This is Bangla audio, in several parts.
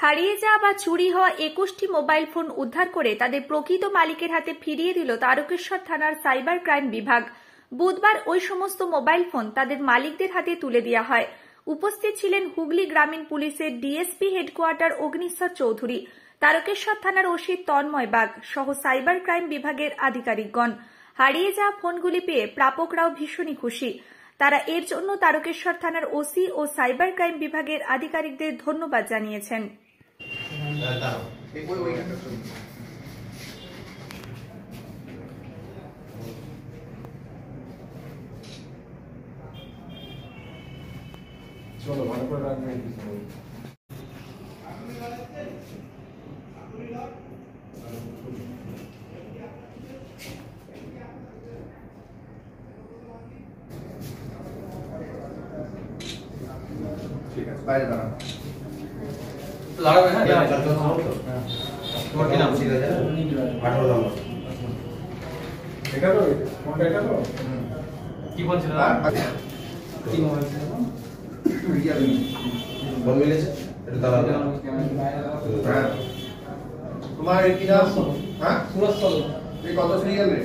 হারিয়ে যাওয়া বা চুরি হওয়া 21টি মোবাইল ফোন উদ্ধার করে তাদের প্রকৃত মালিকের হাতে ফিরিয়ে দিল তারকেশ্বর থানার সাইবার ক্রাইম বিভাগ। বুধবার ওই সমস্ত মোবাইল ফোন তাদের মালিকদের হাতে তুলে দেওয়া হয়। উপস্থিত ছিলেন হুগলি গ্রামীণ পুলিশের ডিএসপি হেডকোয়ার্টার অগ্নিশ্বর চৌধুরী, তারকেশ্বর থানার ওসি তন্ময় বাগ সহ সাইবার ক্রাইম বিভাগের আধিকারিকগণ। হারিয়ে যাওয়া ফোনগুলি পেয়ে প্রাপকরাও ভীষণই খুশি। তারা এর জন্য তারকেশ্বর থানার ওসি ও সাইবার ক্রাইম বিভাগের আধিকারিকদের ধন্যবাদ জানিয়েছেন। বাইরে দাঁড়ান। লড়াবে না? তোমার কি নাম? 18 নম্বর। এটা তো কোনটা এটা তো? কি বলছিল? কি মোবাইল ছিল? ফোন মিলেছে? এটা দাঁড়াবে। হ্যাঁ। তোমার কি নাম? হ্যাঁ? সুরজ সরো। এই কত সিরিয়াল রে?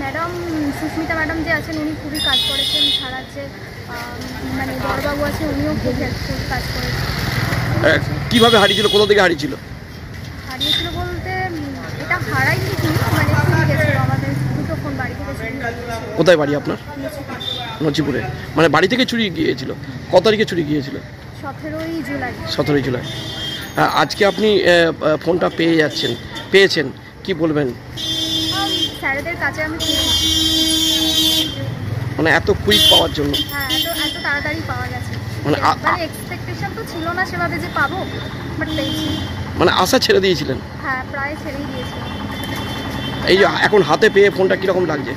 ম্যাডাম সুস্মিতা ম্যাডাম যে আছেন উনি খুবই কাজ করেছেন। ছাড়াচ্ছে মানে বড়বাবু আছে, উনিও খুব হেল্পফুল কাজ করেছেন। কিভাবে হারিয়েছিল, কোথা থেকে হারিয়েছিল? হারিয়েছিল বলতে এটা হারাইনি ঠিক, মানে চুরি গেছিল আমাদের দুটো ফোন বাড়ি থেকে চুরি গেছিল। কোথায় বাড়ি আপনার? নচিপুরে। মানে বাড়ি থেকে চুরি গিয়েছিল। কত তারিখে চুরি গিয়েছিল? 17ই জুলাই। 17ই জুলাই। আজকে আপনি ফোনটা পেয়েছেন, কি বলবেন? স্যারেদের কাছে আমি মানে এত কুইক পাওয়ার জন্য? হ্যাঁ, এত তাড়াতাড়ি পাওয়া গেছে। মানে এক্সপেকটেশন তো ছিল না সেভাবে যে পাবো, বাট পেয়েছি। মানে আশা ছেড়ে দিয়েছিলেন? হ্যাঁ, প্রায় ছেড়েই দিয়েছিলাম। এই যে এখন হাতে পেয়ে ফোনটা কিরকম লাগছে?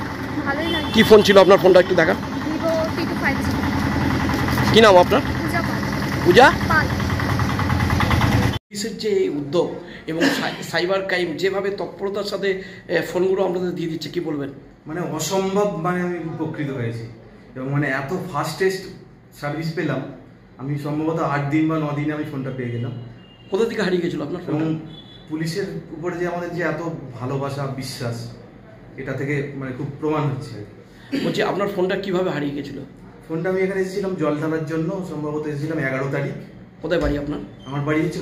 ভালোই লাগছে। কি ফোন ছিল আপনার? ফোনটা একটু দেখান। ভিভো T25 ছিল। কি নাম আপনার? পূজা পাল। পূজা পাল। পুলিশের যে উদ্যোগ এবং সাইবার ক্রাইম যেভাবে তৎপরতার সাথে ফোনগুলো আপনাদের দিয়ে দিচ্ছে, কি বলবেন? মানে অসম্ভব, মানে আমি উপকৃত হয়েছি এবং মানে এত ফাস্টেস্ট সার্ভিস পেলাম। আমি সম্ভবত 8 দিন বা 9 দিনে আমি ফোনটা পেয়ে গেলাম। কোথা থেকে হারিয়ে গেছিল আপনার ফোন? এবং পুলিশের উপরে যে আমাদের যে এত ভালোবাসা, বিশ্বাস, এটা থেকে মানে খুব প্রমাণ হচ্ছে। বলছি আপনার ফোনটা কিভাবে হারিয়ে গেছিল? ফোনটা আমি এখানে এসেছিলাম জল ঢালার জন্য, সম্ভবত এসেছিলাম 11 তারিখ। কোথায় বাড়ি আপনার? আমার বাড়ি হচ্ছে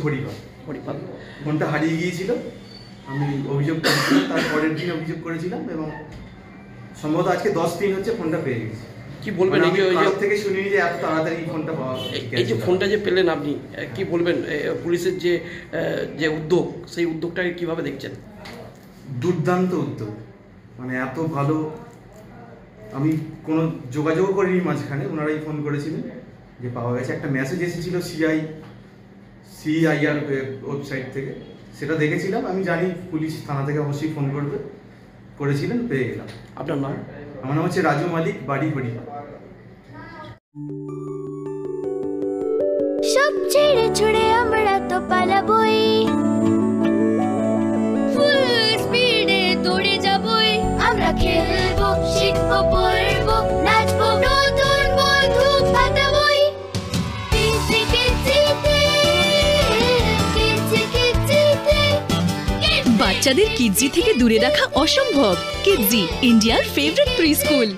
হরিপাল। ফোনটা হারিয়ে গিয়েছিল, আমি অভিযোগ করেছিলাম, তার পরের দিন অভিযোগ করেছিলাম এবং সম্ভবত আজকে 10 দিন হচ্ছে ফোনটা পেয়ে গেছি। কি বলবেন? এই থেকে শুনিনি যে এত তাড়াতাড়ি ফোনটা পাওয়া। এই যে ফোনটা যে পেলেন আপনি, কি বলবেন? পুলিশের যে উদ্যোগ, সেই উদ্যোগটাকে কিভাবে দেখছেন? দুর্দান্ত উদ্যোগ, মানে এত ভালো। আমি কোনো যোগাযোগ করিনি মাঝখানে, ওনারাই ফোন করেছিলেন যে পাওয়া গেছে। একটা মেসেজ এসেছিল CIR ওয়েবসাইট থেকে, সেটা দেখেছিলাম। আমি জানি পুলিশ থানা থেকে অবশ্যই ফোন করেছিলেন, পেয়ে গেলাম। আপনার নাম? আমার নাম হচ্ছে রাজু মালিক, বাড়ি হরিপাল। সব ছেড়ে ছুড়ে আমরা তো পালাবই, ফুল স্পিডে দৌড়ে যাবই। আমরা খেলবো, শিখবো, পড়বো, নাচবো, নতুন বন্ধু পাতাবই। বাচ্চাদের কিডজি থেকে দূরে রাখা অসম্ভব। কিডজি, ইন্ডিয়ার ফেভারিট প্রি স্কুল।